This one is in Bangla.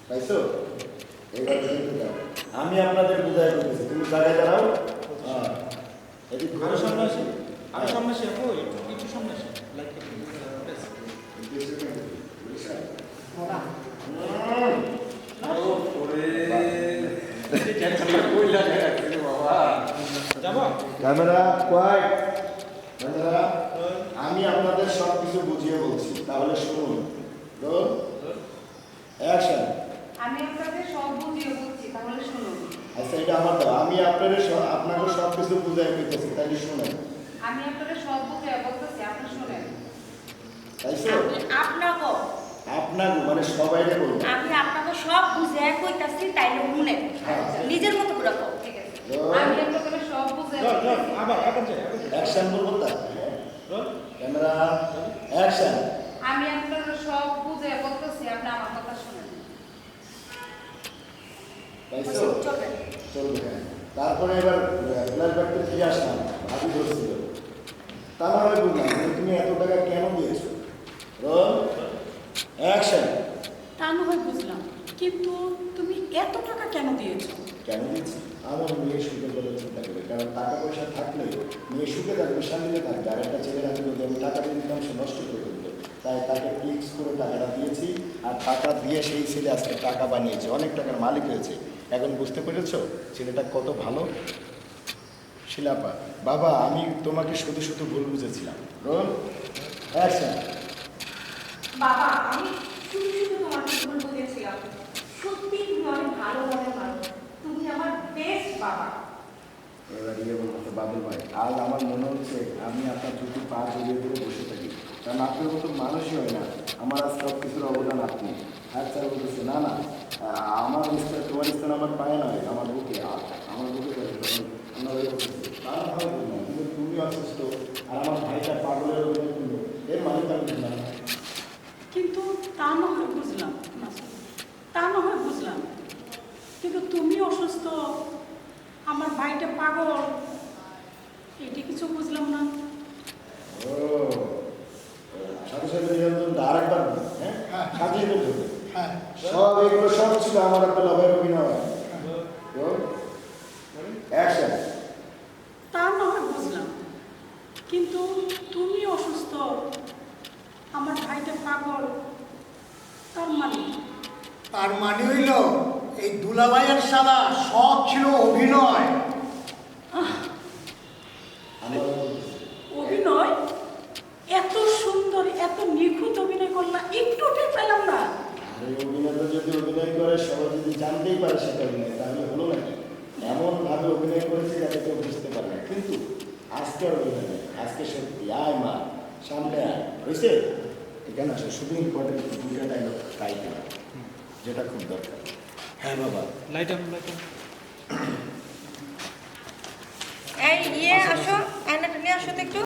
পাইছো? এইবার আমি আপনাদের বুঝাই করতেছি, তুমি জায়গায় দাঁড়াও। এদিক আরো সামনে আসি, আরো সামনে আসি, আপু একটু সামনে আসি, লাইক ক্যামেরা কোয়াইট। ক্যামেরা, আমি আপনাদের সব কিছু বুঝিয়ে বলছি, তাহলে শুনুন। Roll action. আমি আপনাদের সব বুঝিয়ে বলছি, তাহলে শুনুন। আচ্ছা, এটা আমার দাও। আমি আপনাদের আপনাকে সব কিছু বুঝাই পেতেছি, তাইলে শুনেন। আমি আপনাদের সব বুঝিয়ে বলতেছি, আপনি শুনেন। তাইছো? আপনাকে আপনাকে মানে সবাইকে বলবো। আমি আপনাকে সব বুঝিয়ে কইতাছি, তাইলে শুনেন। নিজের মতো করে কও। ঠিক আছে। আমি আপনাদের সব বুঝিয়ে বলতেছি। আবার অ্যাকশন বলবো তা। Camera action. আমি আপনাদের সব বুঝিয়ে বলতেছি, আপনি আমার কথা শুনেন। তাইছো? চলবে। চলবে। হ্যাঁ। তারপরে এবার ফ্ল্যাশব্যাকটা ফিরে আসলাম। ভাবি ধরছিল, তা না হয় বুঝলাম যে তুমি এত টাকা কেন দিয়েছো। Roll action. তা না হয় বুঝলাম, কিন্তু তুমি এত টাকা কেন দিয়েছো? কেন দিচ্ছি? আমার মেয়ে সুখে বলে চিন্তা করে, কারণ টাকা পয়সা থাকলে মেয়ে সুখে থাকবে, শান্তিতে থাকবে। আর একটা ছেলের আমি যদি আমি টাকা দিয়ে দিতাম, সে নষ্ট করে ফেলবে। তাই তাকে ফিক্স করে টাকাটা দিয়েছি, আর টাকা দিয়ে সেই ছেলে আজকে টাকা বানিয়েছে, অনেক টাকার মালিক হয়েছে। এখন বুঝতে পেরেছো ছেলেটা কত ভালো? শিলাপা, বাবা আমি তোমাকে শুধু শুধু ভুল বুঝেছিলাম। Roll action. বাবা, আমি শুধু শুধু তোমাকে ভুল বুঝেছিলাম। সত্যি তুমি অনেক ভালো মনের মানুষ। তুমি আমার বেস্ট বাবা। এবার ইয়ে বলতে বাবুল ভাই, আজ আমার মনে হচ্ছে আমি আপনার চুটি পা জড়িয়ে ধরে বসে থাকি, কারণ আপনার মতো মানুষই হয় না। আমার আজ সব কিছুর অবদান আপনি। হ্যাঁ স্যার বলতেছে, না না, আমার স্থান তোমার স্থান আমার পায়ে নয়, আমার বুকে। আমার বুকে তার ভালো বললাম, কিন্তু তুমি অসুস্থ আর আমার ভাইটা পাগলের অভিনয় করলো, এর মালিক আমি বুঝলাম না। কিন্তু তা না হয় বুঝলাম, তা না হয় বুঝলাম, কিন্তু তুমি অসুস্থ, আমার ভাইটা পাগল, এটি কিছু বুঝলাম না। ও সাথে সাথে নিরঞ্জন আর একবার, হ্যাঁ সাজিয়ে বলতে হবে। সব এগুলো সব ছিল আমার একটা লাভের অভিনয়। অ্যাকশন। তা না হয় বুঝলাম, কিন্তু তুমি অসুস্থ, আমার ভাইটা পাগল, তার মানে? তার মানে হইল এই দুলাভাইয়ের শালা সব ছিল অভিনয়। অভিনয়? এত সুন্দর, এত নিখুঁত অভিনয় করলাম, একটু টের পেলাম না। আর এই অভিনেতা যদি অভিনয় করে, সবাই যদি জানতেই পারে সেটা অভিনয়, তাহলে হলো নাকি? এমনভাবে অভিনয় করেছে যাতে কেউ বুঝতে পারে না। কিন্তু আজকে আর অভিনয় নেই, আজকে সত্যি। আয় মা, সামনে আয়, হয়েছে? এখানে আসো, শুধু ইম্পর্টেন্ট দুইটা ডায়লগ গাইতে হবে, যেটা খুব দরকার। হ্যাঁ বাবা। Light on, light on. এই আসো, আয়নাটা নিয়ে আসো তো একটু।